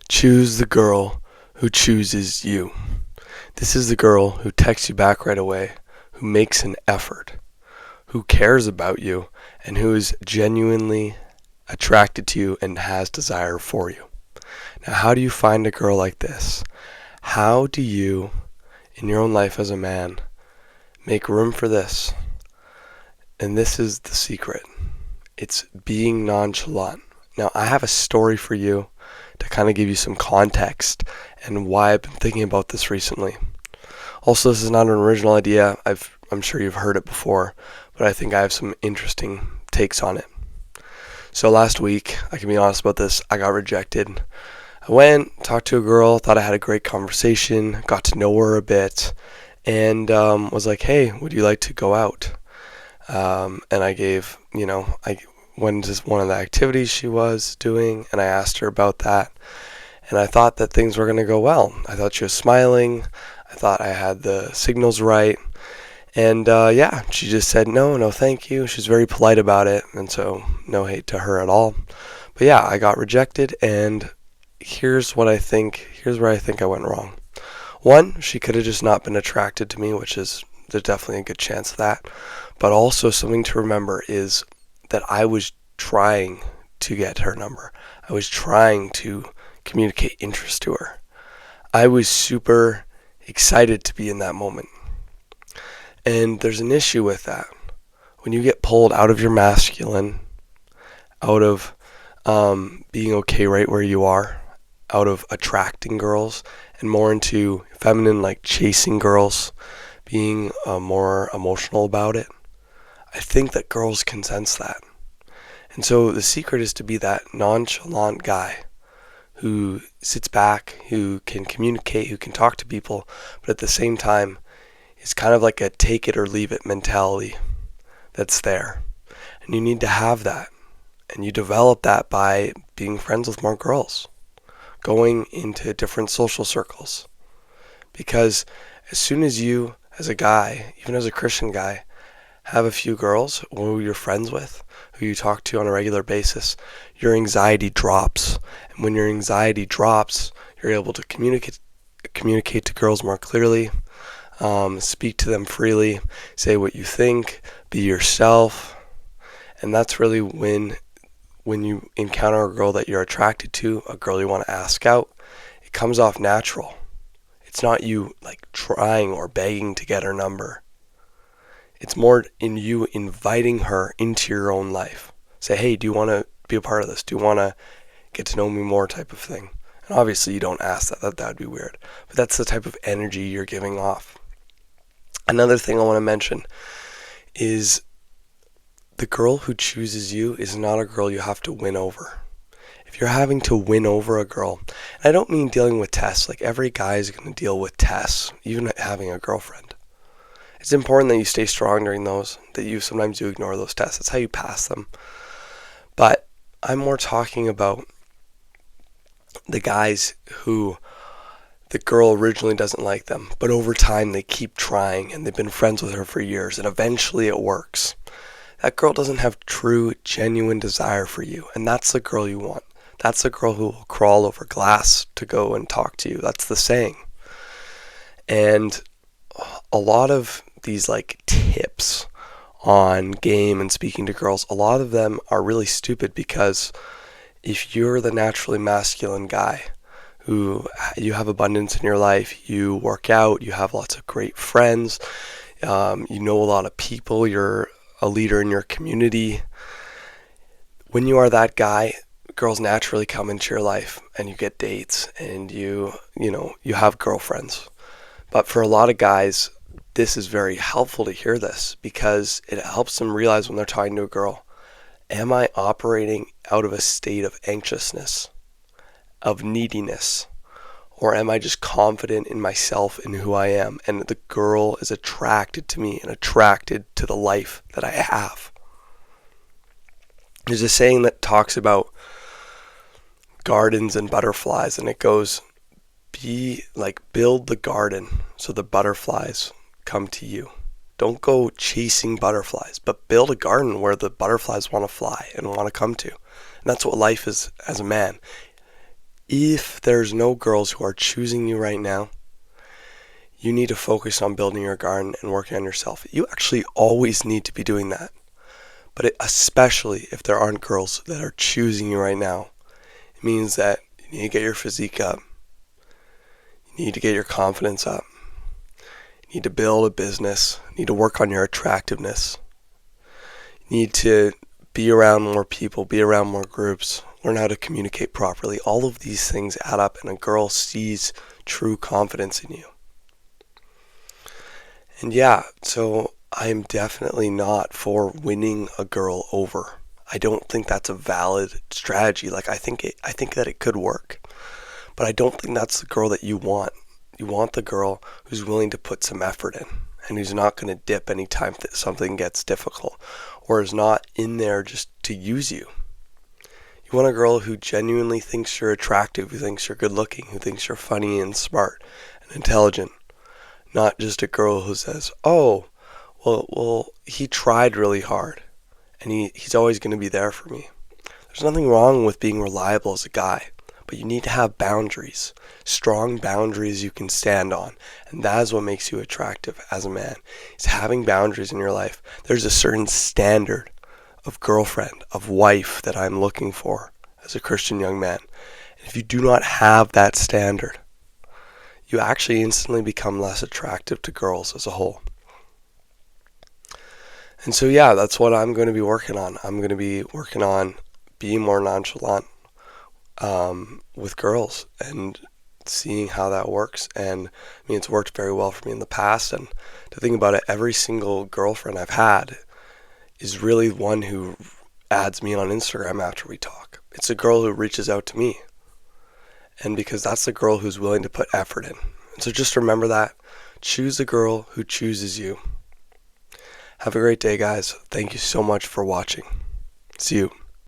Choose the girl who chooses you. This is the girl who texts you back right away, who makes an effort, who cares about you, and who is genuinely attracted to you and has desire for you. Now, how do you find a girl like this? How do you, in your own life as a man, make room for this? And this is the secret. It's being nonchalant. Now, I have a story for you to kind of give you some context and why I've been thinking about this recently. Also, this is not an original idea. I'm sure you've heard it before, but I think I have some interesting takes on it. So last week, I can be honest about this, I got rejected. I went, talked to a girl, thought I had a great conversation, got to know her a bit, and was like, hey, would you like to go out? And I went to one of the activities she was doing, and I asked her about that. And I thought that things were going to go well. I thought she was smiling. I thought I had the signals right. And she just said, no, thank you. She's very polite about it, and so no hate to her at all. But yeah, I got rejected, and here's where I think I went wrong. One, she could have just not been attracted to me, there's definitely a good chance of that. But also something to remember is that I was trying to get her number. I was trying to communicate interest to her. I was super excited to be in that moment. And there's an issue with that. When you get pulled out of your masculine, out of being okay right where you are, out of attracting girls, and more into feminine, like chasing girls, being more emotional about it, I think that girls can sense that. And so the secret is to be that nonchalant guy who sits back, who can communicate, who can talk to people, but at the same time is kind of like a take it or leave it mentality that's there. And you need to have that. And you develop that by being friends with more girls, going into different social circles. Because as soon as you, as a guy, even as a Christian guy, have a few girls who you're friends with, who you talk to on a regular basis, your anxiety drops. And when your anxiety drops, you're able to communicate to girls more clearly, speak to them freely, say what you think, be yourself. And that's really when you encounter a girl that you're attracted to, a girl you want to ask out, it comes off natural. It's not you like trying or begging to get her number. It's more in you inviting her into your own life. Say, hey, do you want to be a part of this? Do you want to get to know me more type of thing? And obviously you don't ask that. That would be weird. But that's the type of energy you're giving off. Another thing I want to mention is the girl who chooses you is not a girl you have to win over. If you're having to win over a girl, and I don't mean dealing with tests. Like every guy is going to deal with tests, even having a girlfriend. It's important that you stay strong during those, that you sometimes do ignore those tests. That's how you pass them. But I'm more talking about the guys who the girl originally doesn't like them, but over time they keep trying and they've been friends with her for years and eventually it works. That girl doesn't have true, genuine desire for you, and that's the girl you want. That's the girl who will crawl over glass to go and talk to you. That's the saying. And a lot of these like tips on game and speaking to girls, a lot of them are really stupid because if you're the naturally masculine guy who you have abundance in your life, you work out, you have lots of great friends, you know a lot of people, you're a leader in your community. When you are that guy, girls naturally come into your life and you get dates and you have girlfriends. But for a lot of guys, this is very helpful to hear this because it helps them realize when they're talking to a girl, am I operating out of a state of anxiousness, of neediness, or am I just confident in myself and who I am, and the girl is attracted to me and attracted to the life that I have? There's a saying that talks about gardens and butterflies, and it goes, build the garden so the butterflies come to you. Don't go chasing butterflies, but build a garden where the butterflies want to fly and want to come to. And that's what life is as a man. If there's no girls who are choosing you right now, you need to focus on building your garden and working on yourself. You actually always need to be doing that. But especially if there aren't girls that are choosing you right now, it means that you need to get your physique up. You need to get your confidence up. You need to build a business. You need to work on your attractiveness. You need to be around more people, be around more groups, learn how to communicate properly. All of these things add up, and a girl sees true confidence in you. And yeah, so I'm definitely not for winning a girl over. I don't think that's a valid strategy. Like I think that it could work, but I don't think that's the girl that you want. You want the girl who's willing to put some effort in and who's not going to dip anytime something gets difficult, or is not in there just to use you. You want a girl who genuinely thinks you're attractive, who thinks you're good looking, who thinks you're funny and smart and intelligent. Not just a girl who says, oh, well, he tried really hard and he's always going to be there for me. There's nothing wrong with being reliable as a guy, but you need to have boundaries, strong boundaries you can stand on. And that is what makes you attractive as a man, is having boundaries in your life. There's a certain standard of girlfriend, of wife that I'm looking for as a Christian young man. And if you do not have that standard, you actually instantly become less attractive to girls as a whole. And so yeah, that's what I'm going to be working on. I'm going to be working on being more nonchalant with girls and seeing how that works. And I mean, it's worked very well for me in the past. And to think about it, every single girlfriend I've had is really one who adds me on Instagram after we talk. It's a girl who reaches out to me. And because that's the girl who's willing to put effort in. And so just remember that. Choose a girl who chooses you. Have a great day, guys. Thank you so much for watching. See you.